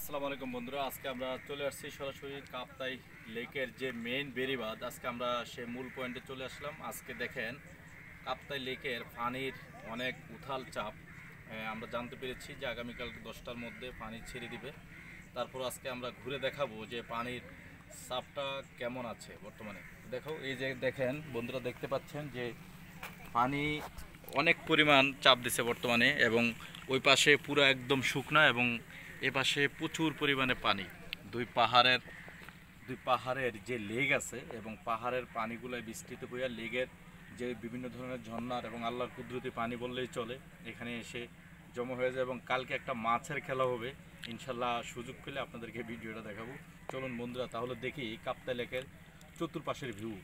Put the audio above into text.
আসসালামু আলাইকুম বন্ধুরা, আজকে আমরা চলে আসছি সরাসরি কাপ্তাই লেকের যে মেইন বেড়িবাঁধ। আজকে আমরা সে মূল পয়েন্টে চলে আসলাম। আজকে দেখেন কাপ্তাই লেকের পানির অনেক উথাল চাপ। আমরা জানতে পেরেছি যে আগামীকাল 10টার মধ্যে পানি ছেড়ে দিবে। তারপর আজকে আমরা ঘুরে দেখাবো যে পানির চাপটা কেমন আছে বর্তমানে। দেখো, এই যে দেখেন বন্ধুরা, দেখতে পাচ্ছেন যে পানি অনেক পরিমাণ চাপ দিছে বর্তমানে, এবং ওই পাশে পুরো একদম শুকনা এবং এ পাশে প্রচুর পরিমাণে পানি। দুই পাহাড়ের যে লেক আছে এবং পাহাড়ের পানিগুলো বিস্তৃত হইয়া লেগের যে বিভিন্ন ধরনের ঝর্ণার এবং আল্লাহর কুদরতি পানি বললেই চলে, এখানে এসে জমা হয়ে যায়। এবং কালকে একটা মাছের খেলা হবে, ইনশাল্লাহ সুযোগ পেলে আপনাদেরকে ভিডিওটা দেখাবো। চলুন বন্ধুরা, তাহলে দেখি কাপ্তাই লেকের চতুর্পাশের ভিউ।